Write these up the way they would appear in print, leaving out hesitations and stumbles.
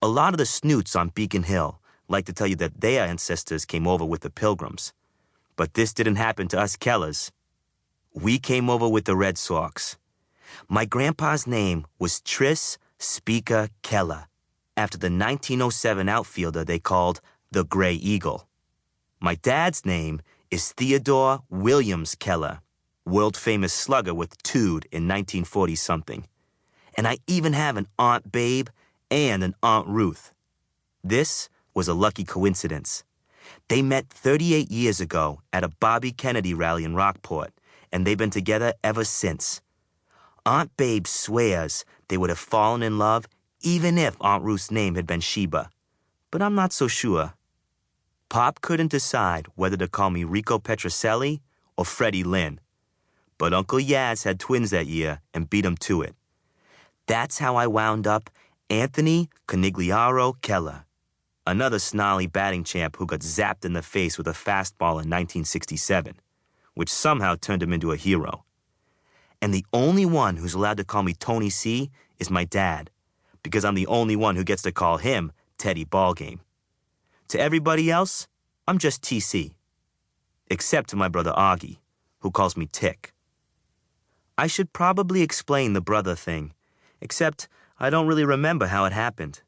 A lot of the snoots on Beacon Hill like to tell you that their ancestors came over with the Pilgrims. But this didn't happen to us Kellers. We came over with the Red Sox. My grandpa's name was Tris Speaker Keller, after the 1907 outfielder they called the Gray Eagle. My dad's name is Theodore Williams Keller, world-famous slugger with Tude in 1940-something. And I even have an Aunt Babe and an Aunt Ruth. This was a lucky coincidence. They met 38 years ago at a Bobby Kennedy rally in Rockport, and they've been together ever since. Aunt Babe swears they would have fallen in love even if Aunt Ruth's name had been Sheba. But I'm not so sure. Pop couldn't decide whether to call me Rico Petrocelli or Freddie Lynn. But Uncle Yaz had twins that year and beat him to it. That's how I wound up Anthony Conigliaro Keller, another snarly batting champ who got zapped in the face with a fastball in 1967, which somehow turned him into a hero. And the only one who's allowed to call me Tony C is my dad, because I'm the only one who gets to call him Teddy Ballgame. To everybody else, I'm just TC. Except to my brother Augie, who calls me Tick. I should probably explain the brother thing, except I don't really remember how it happened.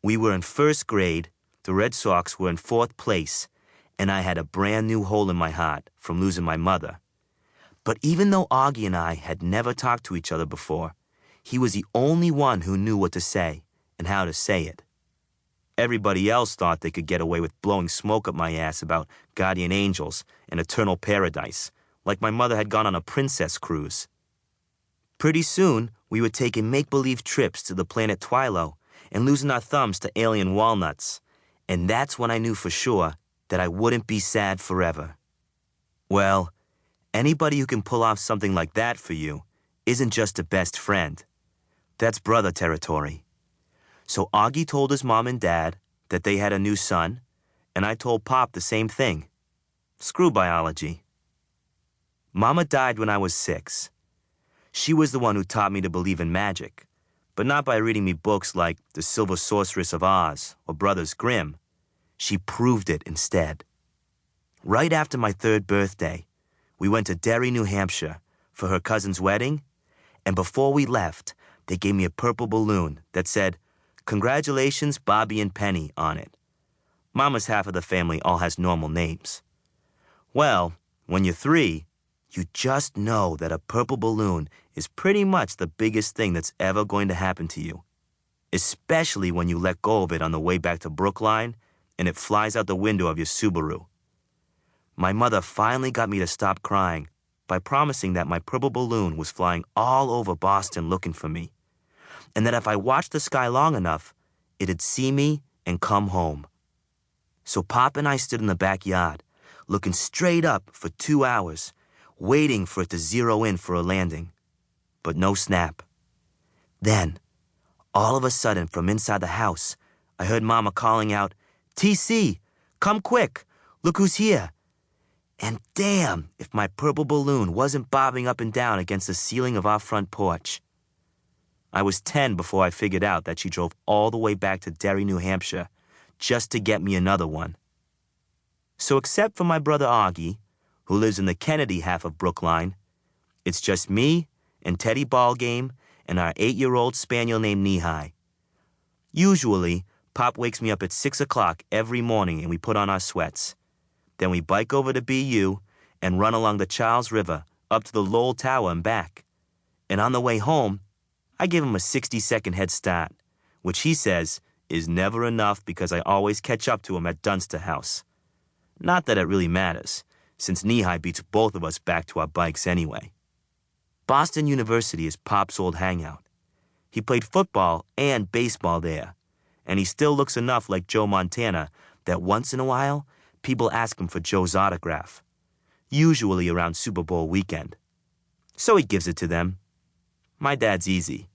We were in first grade, the Red Sox were in fourth place, and I had a brand new hole in my heart from losing my mother. But even though Augie and I had never talked to each other before, he was the only one who knew what to say and how to say it. Everybody else thought they could get away with blowing smoke up my ass about guardian angels and eternal paradise, like my mother had gone on a princess cruise. Pretty soon, we were taking make-believe trips to the planet Twilo and losing our thumbs to alien walnuts, and that's when I knew for sure that I wouldn't be sad forever. Well, anybody who can pull off something like that for you isn't just a best friend. That's brother territory. So Augie told his mom and dad that they had a new son, and I told Pop the same thing. Screw biology. Mama died when I was 6. She was the one who taught me to believe in magic, but not by reading me books like The Silver Sorceress of Oz or Brothers Grimm. She proved it instead. Right after my 3rd birthday, we went to Derry, New Hampshire for her cousin's wedding, and before we left, they gave me a purple balloon that said, "Congratulations, Bobby and Penny," on it. Mama's half of the family all has normal names. Well, when you're 3, you just know that a purple balloon is pretty much the biggest thing that's ever going to happen to you, especially when you let go of it on the way back to Brookline and it flies out the window of your Subaru. My mother finally got me to stop crying by promising that my purple balloon was flying all over Boston looking for me, and that if I watched the sky long enough, it'd see me and come home. So Pop and I stood in the backyard, looking straight up for 2 hours, waiting for it to zero in for a landing. But no snap. Then, all of a sudden, from inside the house, I heard Mama calling out, "TC, come quick, look who's here." And damn if my purple balloon wasn't bobbing up and down against the ceiling of our front porch. I was 10 before I figured out that she drove all the way back to Derry, New Hampshire, just to get me another one. So except for my brother Augie, who lives in the Kennedy half of Brookline, it's just me and Teddy Ballgame and our 8-year-old spaniel named Knee-High. Usually, Pop wakes me up at 6 o'clock every morning and we put on our sweats. Then we bike over to BU and run along the Charles River up to the Lowell Tower and back. And on the way home, I give him a 60-second head start, which he says is never enough because I always catch up to him at Dunster House. Not that it really matters, since Knee-High beats both of us back to our bikes anyway. Boston University is Pop's old hangout. He played football and baseball there, and he still looks enough like Joe Montana that once in a while, people ask him for Joe's autograph, usually around Super Bowl weekend. So he gives it to them. My dad's easy,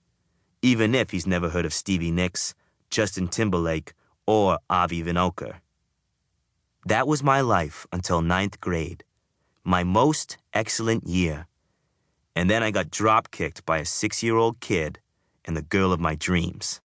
even if he's never heard of Stevie Nicks, Justin Timberlake, or Avi Vinokur. That was my life until 9th grade, my most excellent year. And then I got drop-kicked by a 6-year-old kid and the girl of my dreams.